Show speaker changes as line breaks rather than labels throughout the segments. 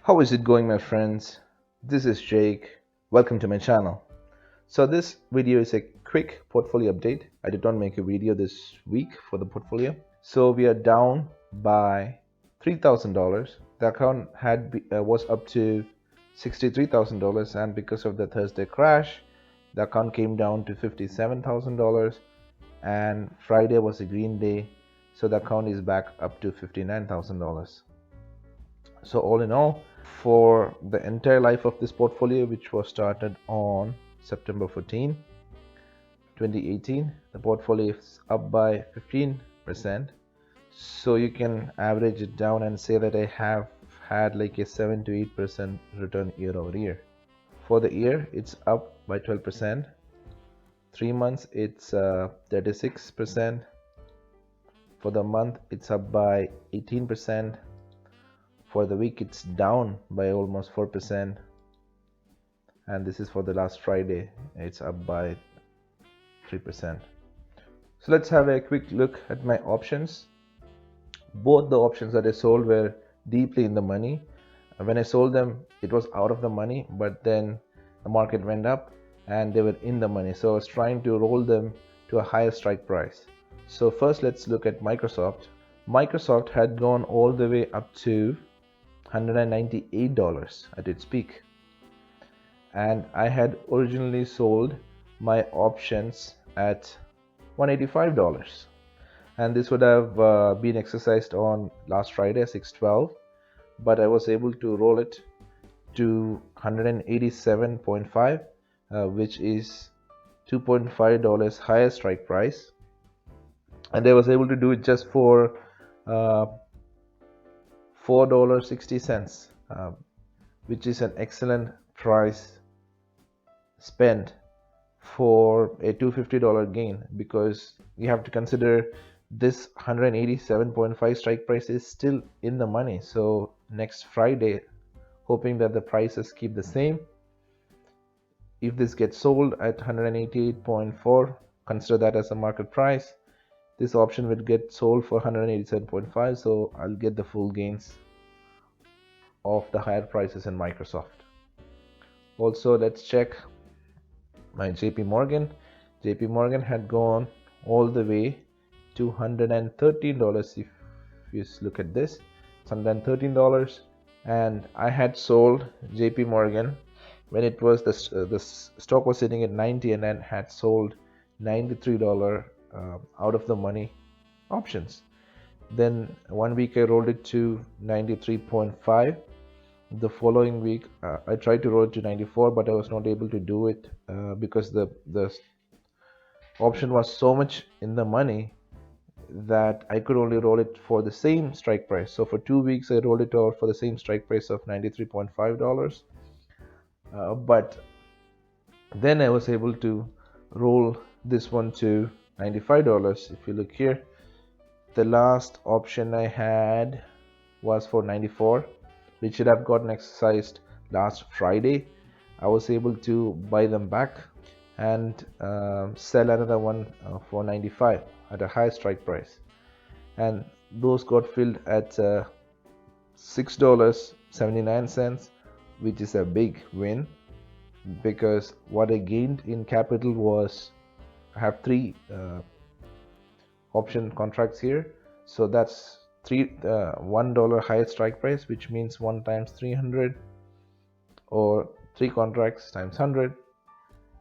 How is it going, my friends? This is Jaik. Welcome to my channel. So this video is a quick portfolio update. I did not make a video this week for the portfolio. So we are down by $3,000. The account was up to $63,000, and because of the Thursday crash, the account came down to $57,000. And Friday was a green day, so the account is back up to $59,000. So all in all, for the entire life of this portfolio, which was started on September 14, 2018, the portfolio is up by 15%. So you can average it down and say that I have had like a 7 to 8% return year over year. For the year, it's up by 12%. 3 months, it's 36%. For the month, it's up by 18%. For the week, it's down by almost 4%. And this is for the last Friday, it's up by 3%. So let's have a quick look at my options. Both the options that I sold were deeply in the money. When I sold them, it was out of the money, but then the market went up and they were in the money. So I was trying to roll them to a higher strike price. So first, let's look at Microsoft. Microsoft had gone all the way up to $198 at its peak, and I had originally sold my options at $185, and this would have been exercised on last Friday 6/12, but I was able to roll it to 187.5, which is $2.5 higher strike price, and I was able to do it just for $4.60, which is an excellent price spent for a $250 gain, because you have to consider this 187.5 strike price is still in the money. So next Friday, hoping that the prices keep the same, if this gets sold at 188.4, consider that as a market price, this option will get sold for 187.5, so I'll get the full gains of the higher prices in Microsoft. Also, let's check my JP Morgan. JP Morgan had gone all the way to $113. If you look at this, it's $113, and I had sold JP Morgan when it was the stock was sitting at 90, and then had sold $93 out of the money options. Then 1 week I rolled it to 93.5. The following week I tried to roll it to 94, but I was not able to do it because the option was so much in the money that I could only roll it for the same strike price. So for 2 weeks I rolled it over for the same strike price of $93.5, but then I was able to roll this one to $95. If you look here, the last option I had was for 94, which should have gotten exercised last Friday. I was able to buy them back and sell another one for 95 at a high strike price, and those got filled at $6.79, which is a big win, because what I gained in capital was, I have three option contracts here, so that's $1 higher strike price, which means 1 times 300, or 3 contracts times 100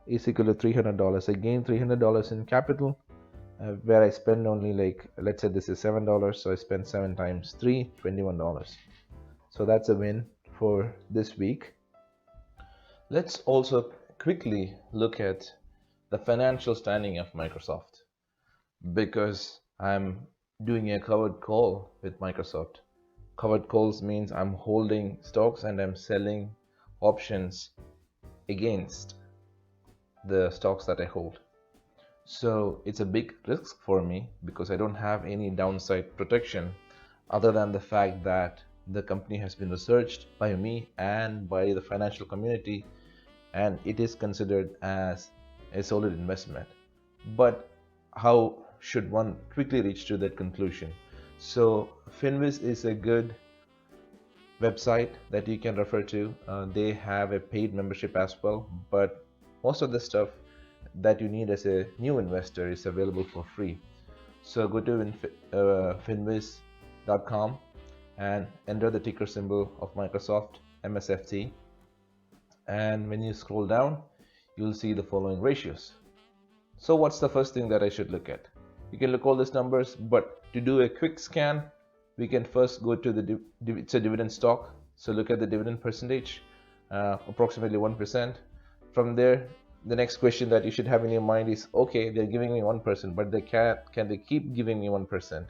is equal to $300. I gained $300 in capital, where I spend only, like, let's say this is $7, so I spend 7 times 3, $21. So that's a win for this week. Let's also quickly look at the financial standing of Microsoft, because I'm doing a covered call with Microsoft. Covered calls means I'm holding stocks and I'm selling options against the stocks that I hold. So it's a big risk for me, because I don't have any downside protection other than the fact that the company has been researched by me and by the financial community, and it is considered as a solid investment. But how should one quickly reach to that conclusion? So Finviz is a good website that you can refer to. They have a paid membership as well, but most of the stuff that you need as a new investor is available for free. So go to finviz.com and enter the ticker symbol of Microsoft, MSFT, and when you scroll down you'll see the following ratios. So what's the first thing that I should look at? You can look all these numbers, but to do a quick scan we can first go to it's a dividend stock, so look at the dividend percentage, approximately 1%. From there, the next question that you should have in your mind is, okay, they're giving me 1%, but can they keep giving me 1%?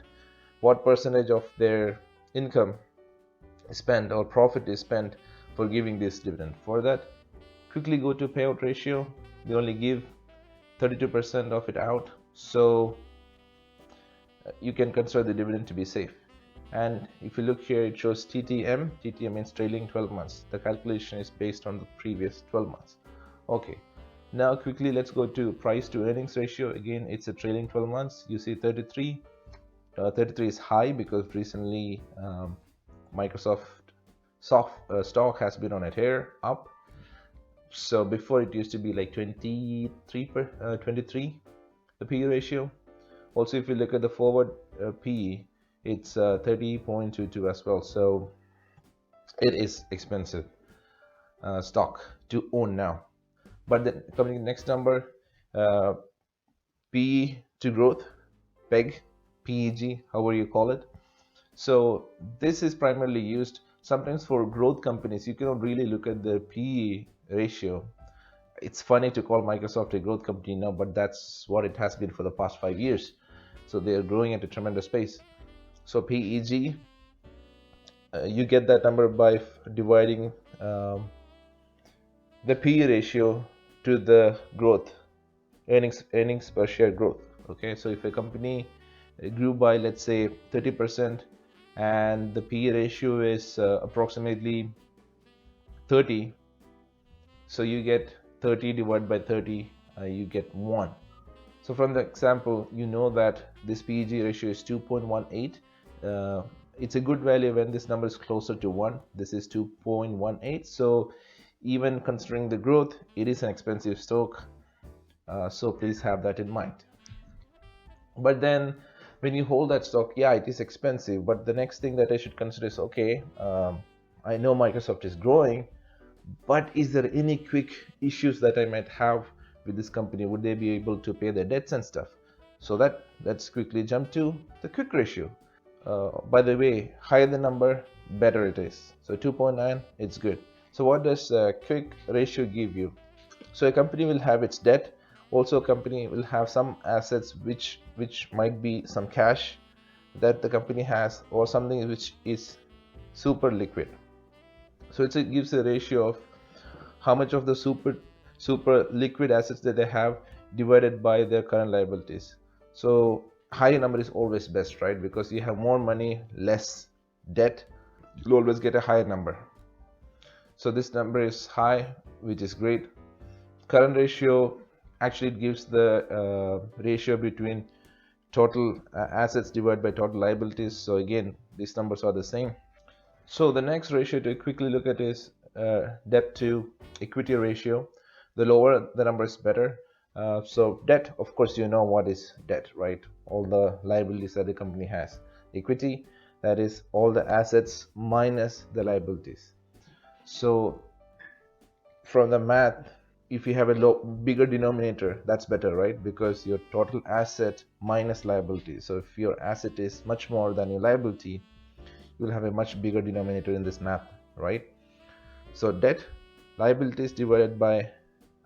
What percentage of their income is spent or profit is spent for giving this dividend? For that, quickly go to payout ratio. They only give 32% of it out, so you can consider the dividend to be safe. And if you look here, it shows TTM. TTM means trailing 12 months. The calculation is based on the previous 12 months. Okay, now quickly let's go to price to earnings ratio. Again, it's a trailing 12 months. You see 33. 33 is high because recently Microsoft stock has been on a tear up. So before it used to be like 23, the PE ratio. Also, if you look at the forward PE, it's 30.22 as well. So it is expensive stock to own now. But then coming to the next number, PE to growth, PEG, PEG, however you call it. So this is primarily used sometimes for growth companies. You cannot really look at the PE ratio. It's funny to call Microsoft a growth company now, but that's what it has been for the past 5 years. So they are growing at a tremendous pace. So PEG, you get that number by dividing the PE ratio to the growth, earnings per share growth. Okay, so if a company grew by, let's say, 30% and the PE ratio is approximately 30, so you get 30 divided by 30, you get 1. So from the example, you know that this PEG ratio is 2.18. It's a good value when this number is closer to 1. This is 2.18. So even considering the growth, it is an expensive stock. So please have that in mind. But then when you hold that stock, yeah, it is expensive. But the next thing that I should consider is, okay, I know Microsoft is growing, but is there any quick issues that I might have with this company? Would they be able to pay their debts and stuff? So let's quickly jump to the quick ratio. By the way, higher the number, better it is. So 2.9, it's good. So what does quick ratio give you? So a company will have its debt. Also, a company will have some assets which might be some cash that the company has, or something which is super liquid. So it gives a ratio of how much of the super liquid assets that they have divided by their current liabilities. So higher number is always best, right? Because you have more money, less debt, you'll always get a higher number. So this number is high, which is great. Current ratio, actually it gives the ratio between total assets divided by total liabilities. So again, these numbers are the same. So the next ratio to quickly look at is debt to equity ratio. The lower the number is better. So debt, of course, you know what is debt, right? All the liabilities that the company has. Equity, that is all the assets minus the liabilities. So from the math, if you have a bigger denominator, that's better, right? Because your total asset minus liability. So if your asset is much more than your liability, you'll have a much bigger denominator in this math, right? So debt, liabilities divided by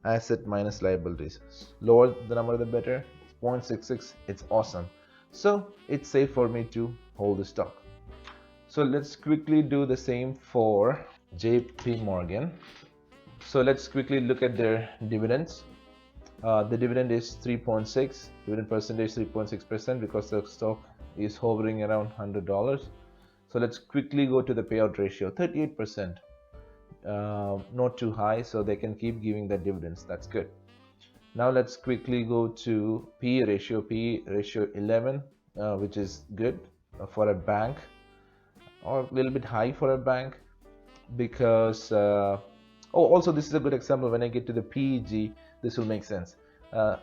asset minus liabilities. Lower the number, the better. 0.66, it's awesome. So it's safe for me to hold the stock. So let's quickly do the same for JP Morgan. So let's quickly look at their dividends. The dividend is 3.6, dividend percentage 3.6% because the stock is hovering around $100. So let's quickly go to the payout ratio, 38%. Not too high, so they can keep giving the dividends. That's good. Now let's quickly go to PE ratio 11, which is good for a bank, or a little bit high for a bank, because also this is a good example. When I get to the PEG, this will make sense.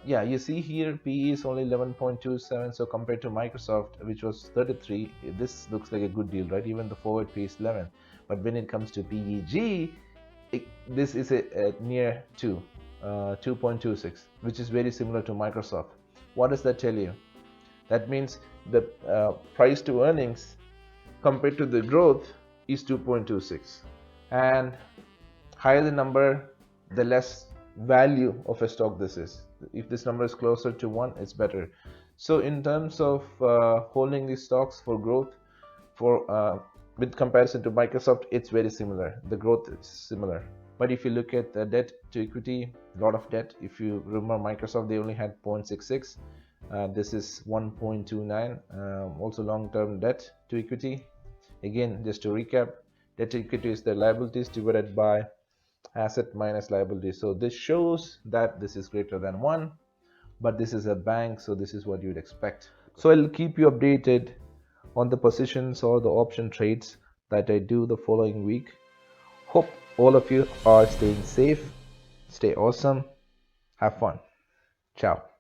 Yeah, you see here PE is only 11.27, so compared to Microsoft, which was 33, this looks like a good deal, right? Even the forward P is 11, but when it comes to PEG, this is a near 2.26, which is very similar to Microsoft. What does that tell you? That means the price to earnings compared to the growth is 2.26, and higher the number, the less value of a stock this is. If this number is closer to 1, it's better. So in terms of holding these stocks for growth, with comparison to Microsoft, it's very similar. The growth is similar. But if you look at the debt to equity, a lot of debt. If you remember Microsoft, they only had 0.66. This is 1.29. Also long-term debt to equity. Again, just to recap, debt to equity is the liabilities divided by asset minus liability. So this shows that this is greater than 1, but this is a bank, so this is what you would expect. So I'll keep you updated on the positions or the option trades that I do the following week. Hope all of you are staying safe, stay awesome, have fun. Ciao.